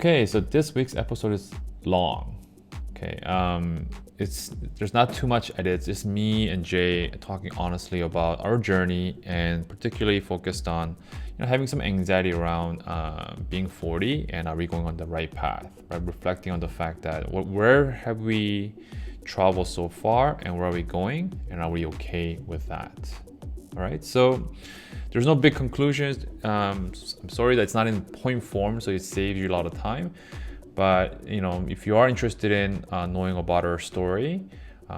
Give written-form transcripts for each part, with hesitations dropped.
Okay, so this week's episode is long. Okay, there's not too much edits. It's me and Jay talking honestly about our journey and particularly focused on, having some anxiety around being 40 and are we going on the right path? Right, reflecting on the fact that where have we traveled so far and where are we going and are we okay with that? All right, so there's no big conclusions. I'm sorry that it's not in point form, so it saves you a lot of time. But if you are interested in knowing about our story,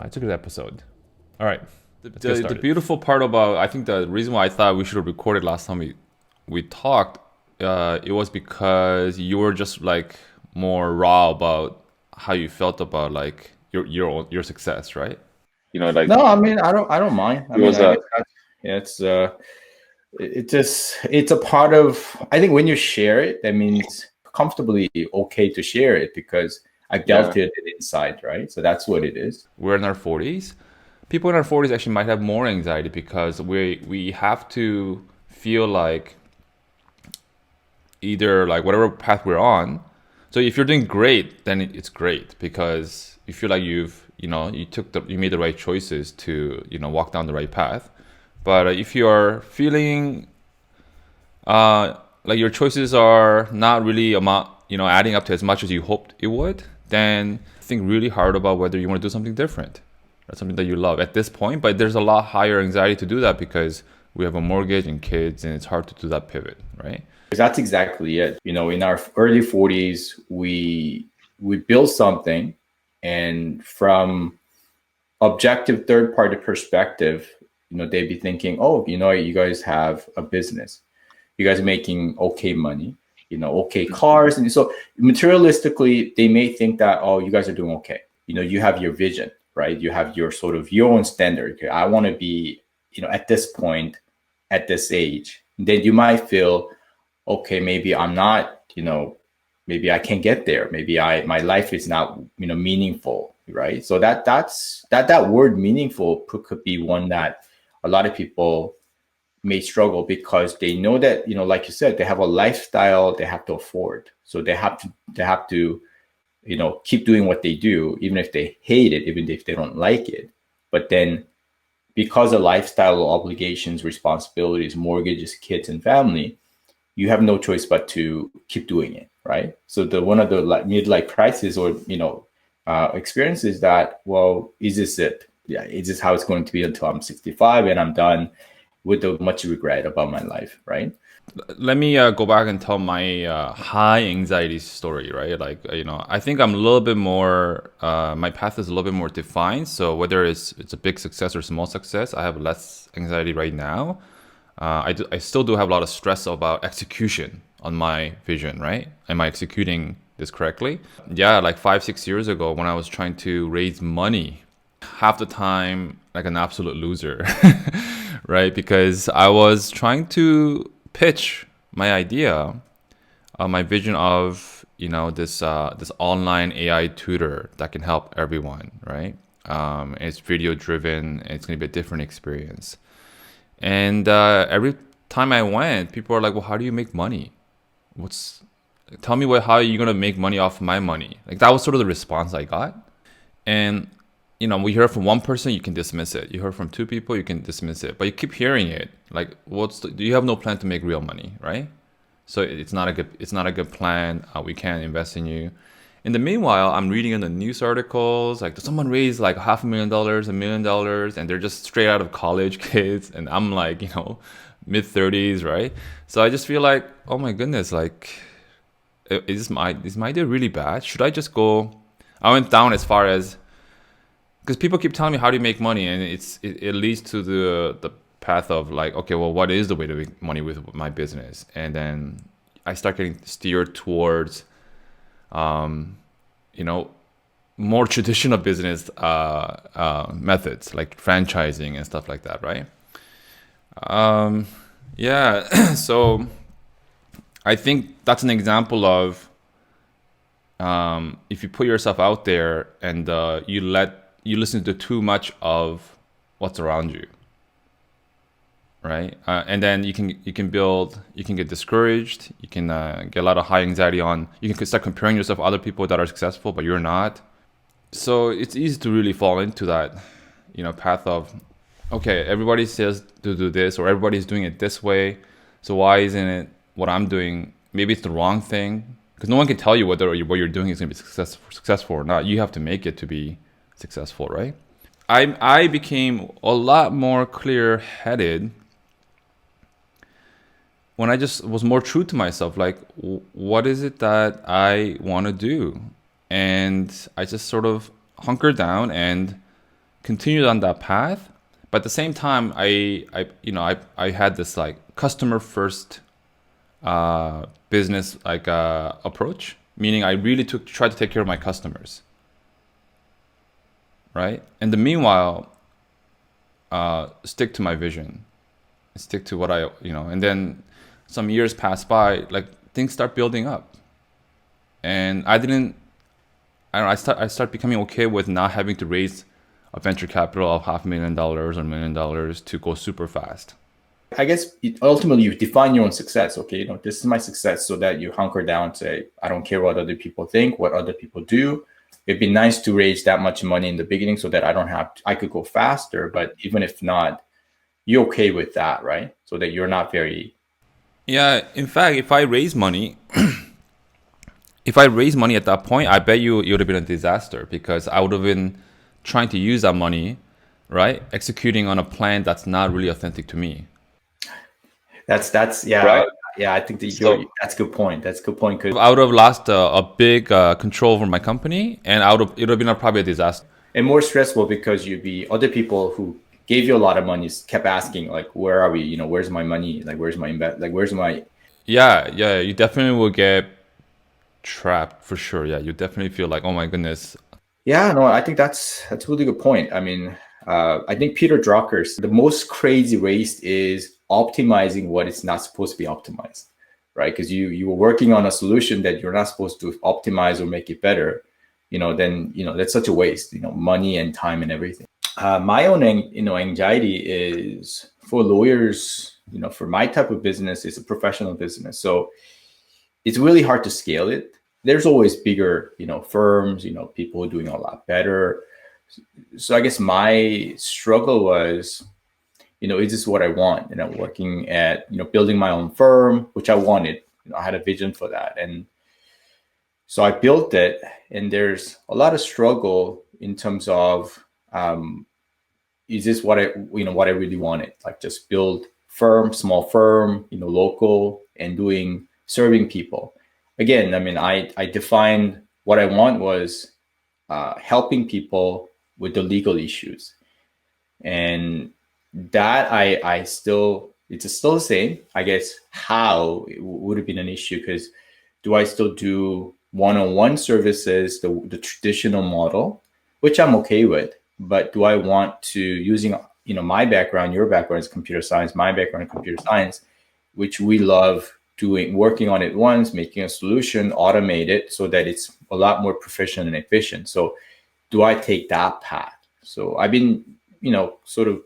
it's a good episode. All right, let's get The started. beautiful part about, I think the reason why I thought we should have recorded last time we talked, it was because you were just like more raw about how you felt about like your success, right? Like No, I mean, I don't mind. I it mean, was I guess it's a part of. I think when you share it, that means comfortably okay to share it because I dealt it inside, right? So that's what it is. we're in our 40s. People in our 40s actually might have more anxiety because we have to feel like either like whatever path we're on. So if you're doing great, then it's great because you feel like you made the right choices to walk down the right path. But if you're feeling like your choices are not really adding up to as much as you hoped it would, then think really hard about whether you want to do something different or something that you love at this point. But there's a lot higher anxiety to do that because we have a mortgage and kids, and it's hard to do that pivot, right? That's exactly it. In our early 40s, we build something, and from objective third party perspective, they'd be thinking, oh, you guys have a business, you guys are making okay money, okay cars, and so materialistically they may think that, oh, you guys are doing okay. You have your vision, right? You have your sort of your own standard. Okay, I want to be at this point, at this age. Then you might feel, okay, maybe I'm not, maybe I can't get there. Maybe my life is not, meaningful, right? So that word meaningful could be one that a lot of people may struggle because they know that, like you said, they have a lifestyle they have to afford. So they have to, keep doing what they do, even if they hate it, even if they don't like it. But then because of lifestyle obligations, responsibilities, mortgages, kids, and family, you have no choice but to keep doing it, right? So one of the midlife crisis or experiences that, well, is this it? Yeah, is this how it's going to be until I'm 65 and I'm done with much regret about my life, right? Let me go back and tell my high anxiety story, right? Like, I think I'm a little bit more, my path is a little bit more defined. So whether it's a big success or small success, I have less anxiety right now. I still do have a lot of stress about execution on my vision, right? Am I executing this correctly? Yeah, like 5-6 years ago when I was trying to raise money, half the time like an absolute loser, right? Because I was trying to pitch my idea, my vision of this online AI tutor that can help everyone, right? It's video driven. It's gonna be a different experience. And every time I went, people are like, "Well, how do you make money? Tell me how are you gonna make money off my money?" Like that was sort of the response I got. And we hear from one person, you can dismiss it. You hear from two people, you can dismiss it. But you keep hearing it. Like, you have no plan to make real money, right? So it's not a good plan. We can't invest in you. In the meanwhile, I'm reading in the news articles, like someone raised like $500,000, $1 million, and they're just straight out of college kids, and I'm like, mid 30s, right? So I just feel like, oh my goodness, like, is my idea really bad? Should I just go? I went down as far as, because people keep telling me how do you make money, and it leads to the path of like, okay, well, what is the way to make money with my business? And then I start getting steered towards more traditional business methods like franchising and stuff like that, right? Yeah, so I think that's an example of if you put yourself out there and you listen to too much of what's around you, right? And then you can get discouraged. You can get a lot of high anxiety on. You can start comparing yourself to other people that are successful, but you're not. So it's easy to really fall into that, path of, okay, everybody says to do this, or everybody's doing it this way. So why isn't it what I'm doing? Maybe it's the wrong thing, because no one can tell you whether what you're doing is going to be successful or not. You have to make it to be successful, right? I became a lot more clear-headed when I just was more true to myself. Like, what is it that I want to do? And I just sort of hunkered down and continued on that path. But at the same time, I had this like customer first business approach, meaning I really tried to take care of my customers, right? And the meanwhile, stick to my vision, stick to what and then some years pass by, like things start building up, and I start becoming okay with not having to raise a venture capital of $500,000 or $1 million to go super fast. I guess ultimately you define your own success. Okay, this is my success, so that you hunker down, say, I don't care what other people think, what other people do. It'd be nice to raise that much money in the beginning so that I could go faster. But even if not, you're okay with that, right? So that you're not very. Yeah, in fact, if I raise money, at that point, I bet you it would have been a disaster, because I would have been trying to use that money, right, executing on a plan that's not really authentic to me. That's yeah, right? I think that's a good point. That's a good point. Because I would have lost a big control over my company, and it would have been probably a disaster. And more stressful, because you'd be other people who gave you a lot of money kept asking, like, where are we? Where's my money? Like, where's my invest? Like, where's my? Yeah, you definitely will get trapped for sure. Yeah, you definitely feel like, oh my goodness. Yeah, no, I think that's a really good point. I mean, I think Peter Drucker's the most crazy waste is optimizing what is not supposed to be optimized, right? Because you were working on a solution that you're not supposed to optimize or make it better, then that's such a waste, money and time and everything. My own anxiety is for lawyers, for my type of business, it's a professional business, so it's really hard to scale it. There's always bigger, firms, people doing a lot better. So I guess my struggle was, is this what I want? Working at, building my own firm, which I wanted. I had a vision for that. And so I built it, and there's a lot of struggle in terms of, is this what I really wanted? Like, just build small firm, local, and serving people. Again, I mean, I defined what I want was helping people with the legal issues. And that it's still the same. I guess how it would have been an issue, because do I still do one-on-one services, the traditional model, which I'm okay with, but do I want to, using my background, your background is computer science, my background is computer science, which we love working on it once, making a solution, automate it so that it's a lot more proficient and efficient. So do I take that path? So I've been, sort of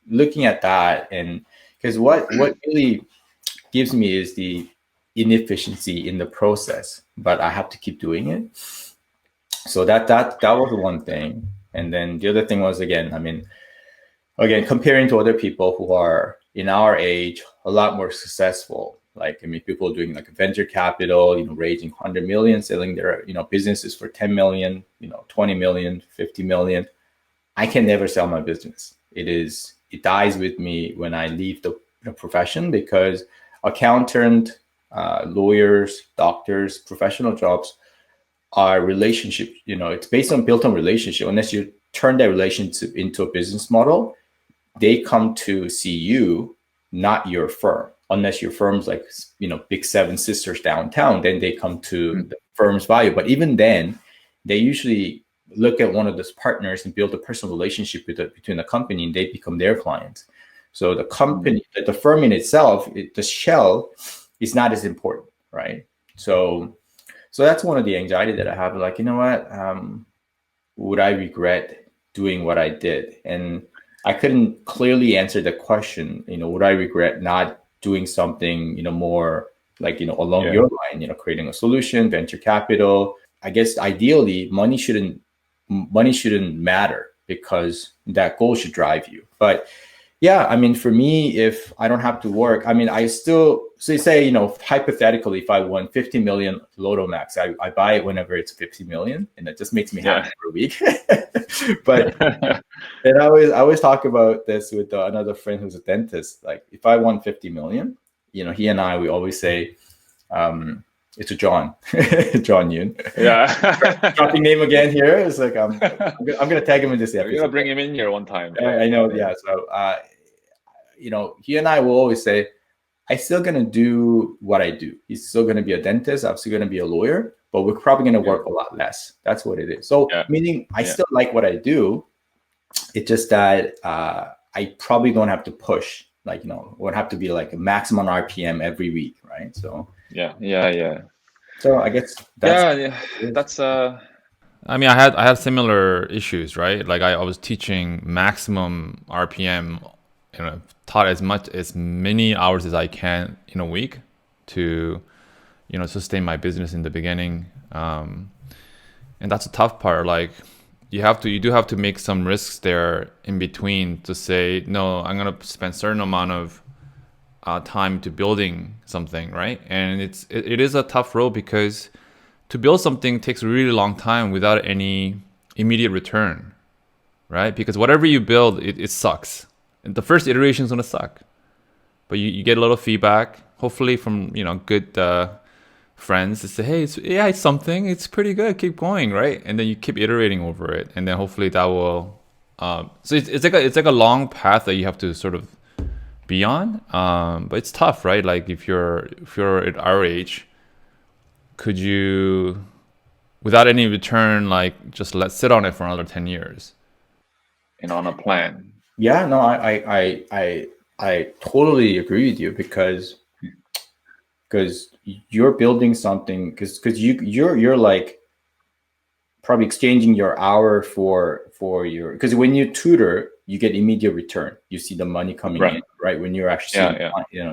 looking at that, and because what really gives me is the inefficiency in the process, but I have to keep doing it. So that was one thing. And then the other thing was, again, comparing to other people who are in our age, a lot more successful. Like, people doing like venture capital, raising 100 million, selling their, businesses for 10 million, 20 million, 50 million. I can never sell my business. It dies with me when I leave the profession, because accountant, lawyers, doctors, professional jobs are relationship. It's built on relationship. Unless you turn that relationship into a business model, they come to see you, not your firm. Unless your firm's like, big seven sisters downtown, then they come to the firm's value. But even then, they usually look at one of those partners and build a personal relationship between the company, and they become their clients. So the company, the firm in itself, the shell is not as important, right? So that's one of the anxiety that I have. Like, would I regret doing what I did? And I couldn't clearly answer the question, would I regret not doing something, more like, along your line, creating a solution, venture capital. I guess ideally money shouldn't matter, because that goal should drive you. But yeah, I mean, for me, if I don't have to work, I mean, I still, so say, hypothetically, if I won 50 million Lotto Max, I buy it whenever it's 50 million, and it just makes me happy for a week. But and I always talk about this with another friend who's a dentist. Like, if I won 50 million, he and I, we always say, it's a John, John Yoon. Yeah. Dropping name again here. It's like, I'm gonna tag him in this episode. You're gonna bring him in here one time. I know. Yeah. So, he and I will always say, I'm still gonna do what I do. He's still gonna be a dentist. I'm still gonna be a lawyer, but we're probably gonna work a lot less. That's what it is. So, meaning I still like what I do. It's just that I probably don't have to push. Like, won't have to be like a maximum RPM every week, right? So. Yeah. So I guess that's I mean, I had similar issues, right? Like I was teaching maximum RPM, taught as many hours as I can in a week to, sustain my business in the beginning. And that's a tough part. Like you do have to make some risks there in between to say, no, I'm gonna spend a certain amount of time to building something, right? And it is a tough road, because to build something takes a really long time without any immediate return, right? Because whatever you build, it sucks. And the first iteration is gonna suck, but you get a little feedback, hopefully from good friends to say, hey, it's something, it's pretty good, keep going, right? And then you keep iterating over it, and then hopefully that will. So it's like a long path that you have to sort of be on, but it's tough, right? Like if you're at our age, could you, without any return, like just sit on it for another 10 years and on a plan? Yeah, no, I totally agree with you, because you're building something, because you're like probably exchanging your hour for your, because when you tutor, you get immediate return. You see the money coming in, right? When you're actually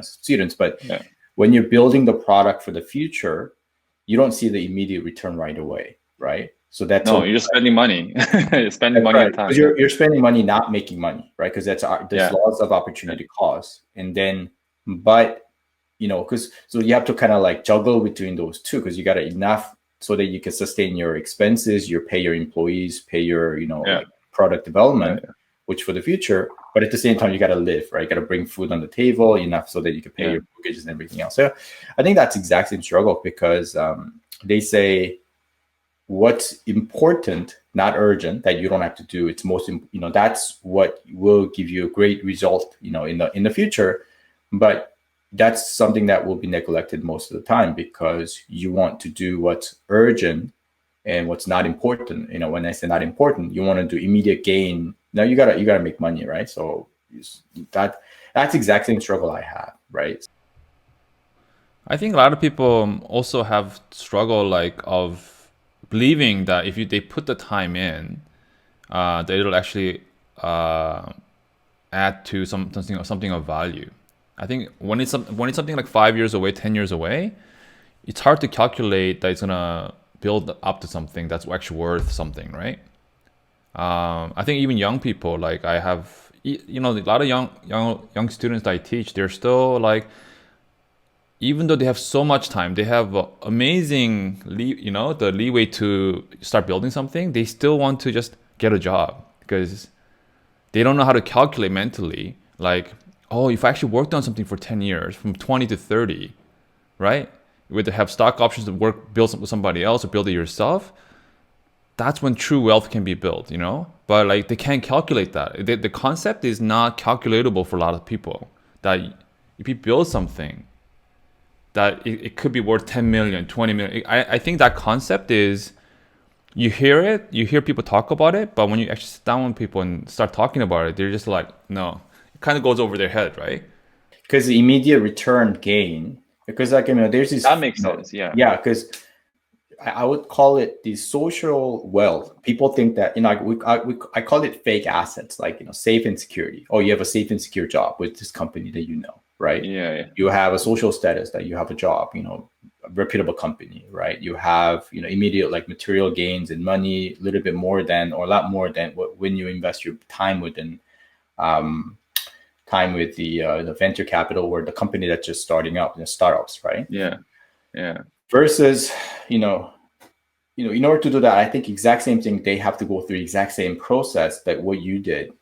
students. But when you're building the product for the future, you don't see the immediate return right away, right? So that's you're just spending money. You're spending money and time. You're spending money, not making money, right? Because there's laws of opportunity cost, and then, but because so you have to kind of like juggle between those two, because you got enough so that you can sustain your expenses, pay your employees, pay your like product development, which for the future. But at the same time, you got to live, right? You got to bring food on the table enough so that you can pay your mortgages and everything else. So I think that's exactly the struggle, because they say what's important, not urgent, that you don't have to do. It's most, that's what will give you a great result, in the future. But that's something that will be neglected most of the time, because you want to do what's urgent and what's not important. When I say not important, you want to do immediate gain. Now you gotta make money, right? So that's exactly the struggle I have, right? I think a lot of people also have struggle of believing that if they put the time in, that it'll actually add to something of value. I think when it's something like 5 years away, 10 years away, it's hard to calculate that it's gonna build up to something that's actually worth something, right? I think even young people, like I have, a lot of young students that I teach, they're still like, even though they have so much time, they have amazing, the leeway to start building something, they still want to just get a job, because they don't know how to calculate mentally, like, oh, if I actually worked on something for 10 years, from 20 to 30, right? Whether have stock options to build with somebody else or build it yourself, that's when true wealth can be built, But like they can't calculate that. The concept is not calculatable for a lot of people. That if you build something, that it could be worth 10 million, 20 million. I think that concept is, you hear people talk about it, but when you actually sit down with people and start talking about it, they're just like, no. Kind of goes over their head, right? Because the immediate return gain, because like there's this, that makes sense, yeah, because I would call it the social wealth. People think that, I call it fake assets, like, safe and security. Oh, you have a safe and secure job with this company that right? Yeah. You have a social status that you have a job, a reputable company, right? You have, immediate like material gains and money, a little bit more than, or a lot more than when you invest your time within, time with the venture capital or the company that's just starting up, startups, right? Yeah. Versus, in order to do that, I think exact same thing, they have to go through exact same process that what you did.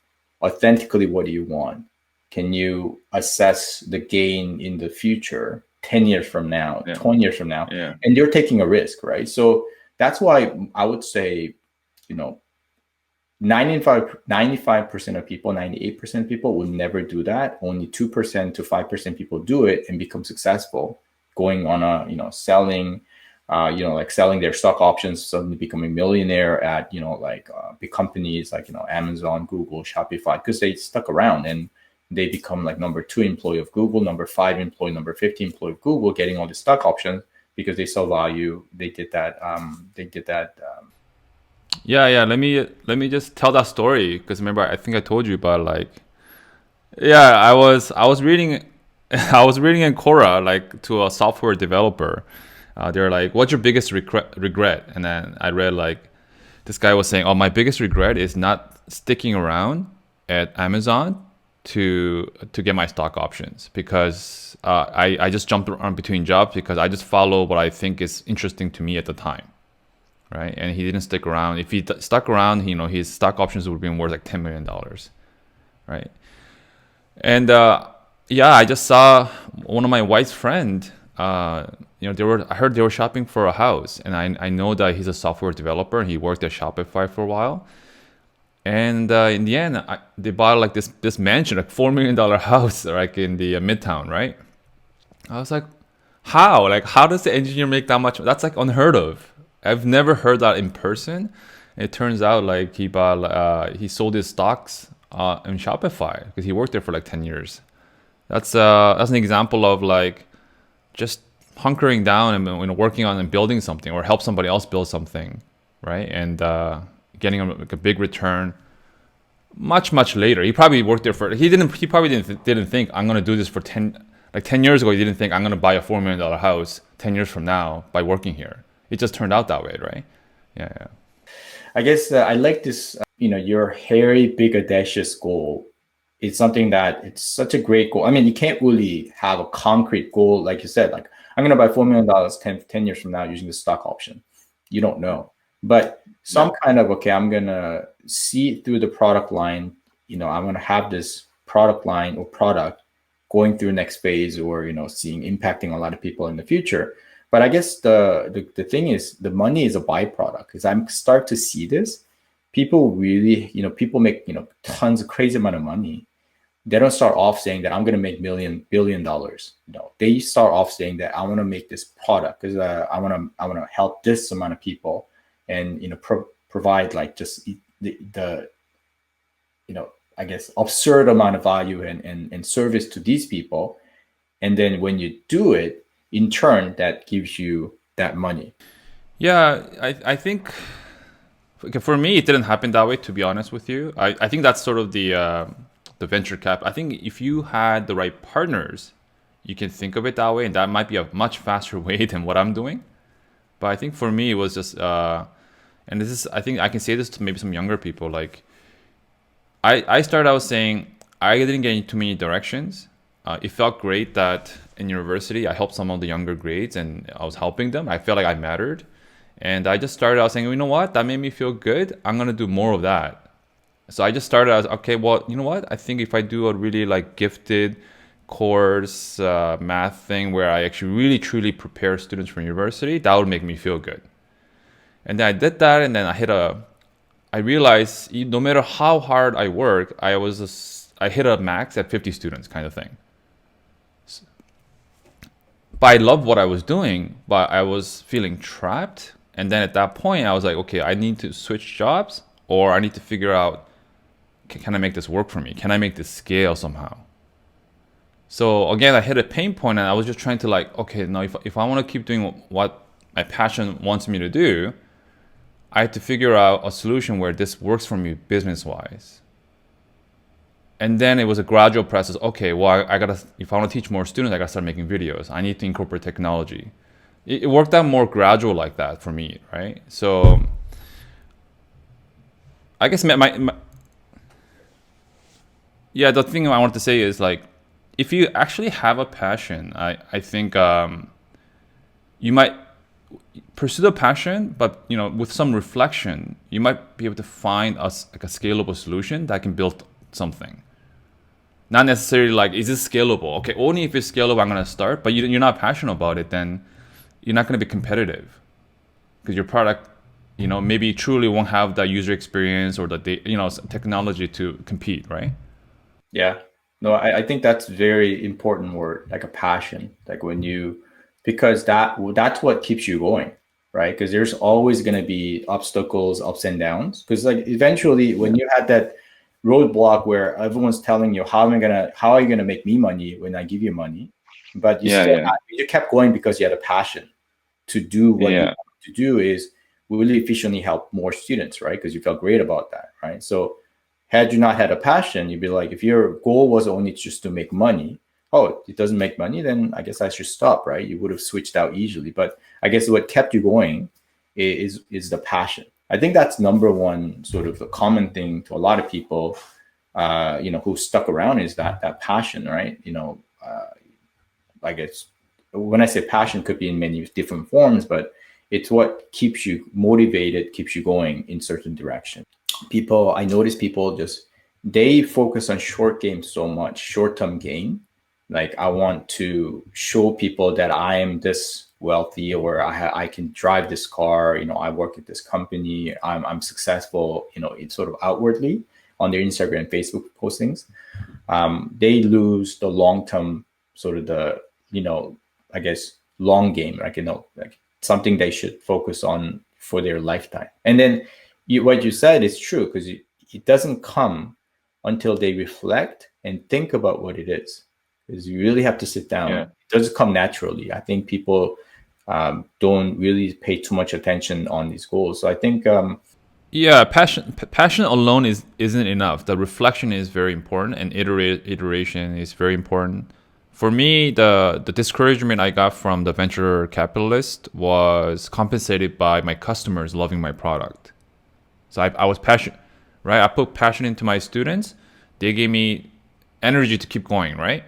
Authentically, what do you want? Can you assess the gain in the future, 10 years from now, 20 years from now? Yeah. And you're taking a risk, right? So that's why I would say, 95% of people, 98% of people will never do that. Only 2% to 5% people do it and become successful, going on a, selling, like selling their stock options, suddenly becoming a millionaire at, big companies like, Amazon, Google, Shopify, because they stuck around and they become like number 2 employee of Google, number 5 employee, number 50 employee of Google, getting all the stock options because they saw value. They did that. Yeah. Let me just tell that story, because remember, I think I told you about, like, yeah, I was reading I was reading in Quora, like, to a software developer. They're like, "What's your biggest regret?" And then I read, like, this guy was saying, "Oh, my biggest regret is not sticking around at Amazon to get my stock options, because I just jumped around between jobs because I just follow what I think is interesting to me at the time." Right? And he didn't stick around. If he stuck around, his stock options would have been worth like $10 million. Right? And yeah, I just saw one of my wife's friend. I heard they were shopping for a house, and I know that he's a software developer and he worked at Shopify for a while. And in the end, they bought like this mansion, like $4 million house, like in the Midtown, right? I was like, how? Like, how does the engineer make that much? That's like unheard of. I've never heard that in person. It turns out like he sold his stocks in Shopify because he worked there for like 10 years. That's an example of like just hunkering down and working on and building something, or help somebody else build something, right? And getting like a big return much later. He probably worked there for he probably didn't think I'm gonna do this for 10 years ago. He didn't think I'm gonna buy a $4 million house 10 years from now by working here. It just turned out that way, right? Yeah. I guess I like this, your hairy, big, audacious goal. It's something that it's such a great goal. I mean, you can't really have a concrete goal, like you said, like I'm going to buy $4 million 10 years from now using the stock option. You don't know. But some kind of, okay, I'm going to see through the product line, I'm going to have this product line or product going through next phase, or, seeing impacting a lot of people in the future. But I guess the thing is, the money is a byproduct, because I'm start to see this. People really, people make, tons of crazy amount of money. They don't start off saying that I'm going to make billion dollars. They start off saying that I want to make this product because I want to help this amount of people, and provide like just the I guess absurd amount of value and service to these people. And then when you do it, in turn, that gives you that money. Yeah, I think for me, it didn't happen that way, to be honest with you. I think that's sort of the venture cap. I think if you had the right partners, you can think of it that way, and that might be a much faster way than what I'm doing. But I think for me, it was just, and this is, I think I can say this to maybe some younger people. Like, I started out saying I didn't get into too many directions. It felt great that in university I helped some of the younger grades and I was helping them. I felt like I mattered. And I just started out saying, you know what, that made me feel good. I'm going to do more of that. So I just started as, okay, well, you know what? I think if I do a really like gifted course math thing where I actually really truly prepare students for university, that would make me feel good. And then I did that, and then I realized no matter how hard I work, I hit a max at 50 students kind of thing. But I loved what I was doing, but I was feeling trapped. And then at that point, I was like, okay, I need to switch jobs, or I need to figure out, can I make this work for me? Can I make this scale somehow? So again, I hit a pain point, and I was just trying to like, okay, now if I want to keep doing what my passion wants me to do, I had to figure out a solution where this works for me business wise. And then it was a gradual process. Okay, well, I gotta, if I want to teach more students, I gotta start making videos. I need to incorporate technology. It worked out more gradual like that for me, right? So I guess yeah, the thing I want to say is like, if you actually have a passion, I think you might pursue the passion, but with some reflection, you might be able to find like a scalable solution that can build something. Not necessarily like, is this scalable? Okay, only if it's scalable, I'm gonna start. But you're not passionate about it, then you're not gonna be competitive because your product, maybe truly won't have the user experience or the technology to compete, right? Yeah. No, I think that's very important word, like a passion. Like because that's what keeps you going, right? Because there's always going to be obstacles, ups and downs. Because like eventually when you had that roadblock where everyone's telling you how are you gonna make me money when I give you money, but you kept going because you had a passion to do what you want to do is really efficiently help more students, right? Because you felt great about that, right? So had you not had a passion, you'd be like, if your goal was only just to make money, oh, it doesn't make money, then I guess I should stop, right? You would have switched out easily. But I guess what kept you going is the passion. I think that's number one sort of the common thing to a lot of people, who stuck around is that passion, right? I guess when I say passion could be in many different forms, but it's what keeps you motivated, keeps you going in certain direction. I notice people they focus on short game so much, short-term gain. Like I want to show people that I am this wealthy, or I can drive this car. I work at this company. I'm successful. It's sort of outwardly on their Instagram, Facebook postings. They lose the long-term sort of I guess long game, like something they should focus on for their lifetime. And then what you said is true, because it doesn't come until they reflect and think about what it is. Because you really have to sit down. Yeah. It doesn't come naturally. I think people don't really pay too much attention on these goals. So I think passion alone isn't enough. The reflection is very important, and iteration is very important. For me, the discouragement I got from the venture capitalist was compensated by my customers loving my product. So I was passionate, right? I put passion into my students. They gave me energy to keep going, right?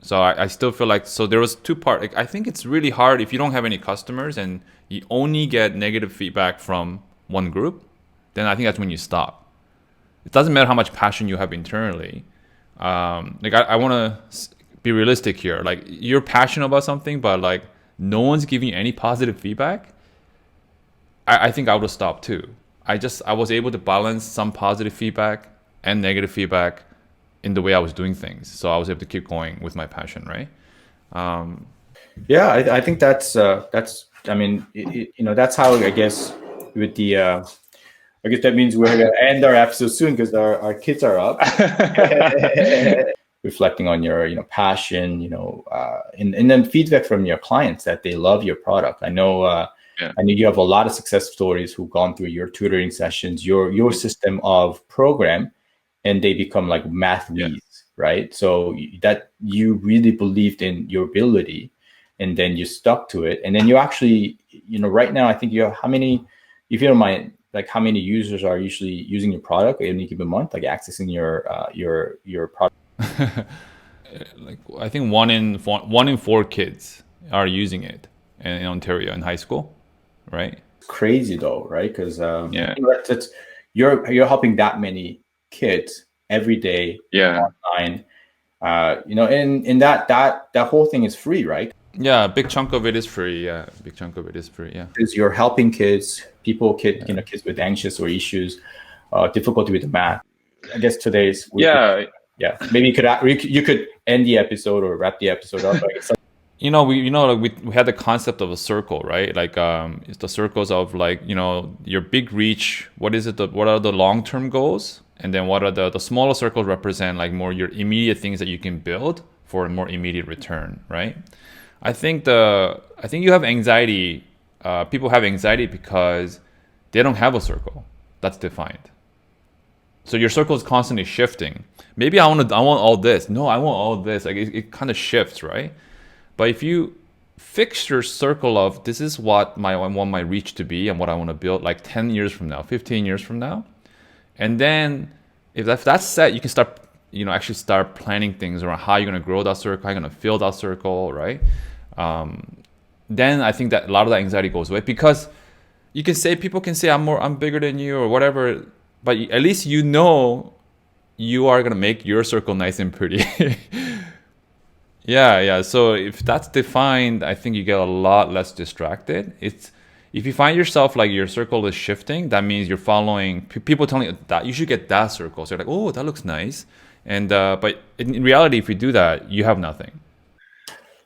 So I still feel like, so there was two parts. Like, I think it's really hard if you don't have any customers and you only get negative feedback from one group, then I think that's when you stop. It doesn't matter how much passion you have internally. I want to be realistic here. Like, you're passionate about something, but like no one's giving you any positive feedback. I think I would have stopped too. I was able to balance some positive feedback and negative feedback in the way I was doing things. So I was able to keep going with my passion, right? I think that's I mean, that's how I guess with the I guess that means we're going to end our episode soon because our kids are up. Reflecting on your passion, and then feedback from your clients that they love your product. I know I know you have a lot of success stories who've gone through your tutoring sessions, your system of program, and they become like math leads, right? So that you really believed in your ability, and then you stuck to it, and then you actually, right now I think you have how many, if you don't mind, like how many users are usually using your product in any given month, like accessing your product? Like I think one in four kids are using it in Ontario in high school, right? Crazy though, right? Because that's you're helping that many kids every day online. And that whole thing is free, right? Yeah, a big chunk of it is free. Yeah, big chunk of it is free. Yeah, because you're helping kids with anxious or issues, difficulty with the math. I guess today's maybe you could end the episode or wrap the episode up. we had the concept of a circle, right? Like it's the circles of like your big reach. What is it? What are the long term goals? And then what are the smaller circles represent like more your immediate things that you can build for a more immediate return, right? I think you have anxiety people have anxiety because they don't have a circle that's defined. So your circle is constantly shifting. Maybe I want all this. No, I want all this. Like it kind of shifts, right? But if you fix your circle of this is what I want my reach to be and what I want to build like 10 years from now, 15 years from now, and then if that's set, you can start, actually start planning things around how you're going to grow that circle, how you're going to fill that circle, right? Then I think that a lot of that anxiety goes away, because people can say I'm bigger than you or whatever, but at least you are gonna make your circle nice and pretty. Yeah. So if that's defined, I think you get a lot less distracted. If you find yourself like your circle is shifting, that means you're following people telling you that you should get that circle. So you're like, oh, that looks nice, and but in reality, if you do that, you have nothing.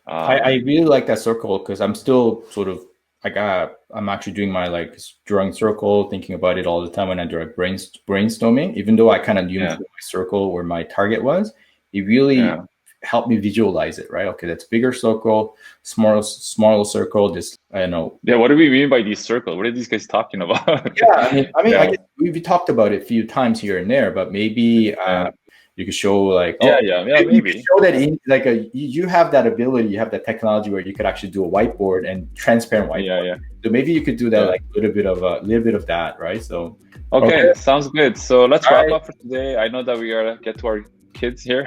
I really like that circle because I'm still sort of I'm actually doing my like drawing circle, thinking about it all the time when I do like brainstorming. Even though I kind of knew my circle where my target was, it really helped me visualize it. Right? Okay, that's bigger circle, smaller circle. Just I don't know. Yeah, what do we mean by these circles? What are these guys talking about? Yeah, I mean, I guess we talked about it a few times here and there, but maybe. You could show like maybe you could show that you have that ability, you have that technology where you could actually do a whiteboard and transparent whiteboard. So maybe you could do that like a little bit of that, right? So okay, sounds good. So let's wrap up for today. I know that we gotta get to our kids here.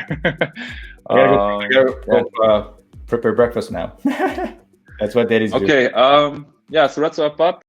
I gotta go prepare breakfast now. That's what that is. Okay. So let's wrap up.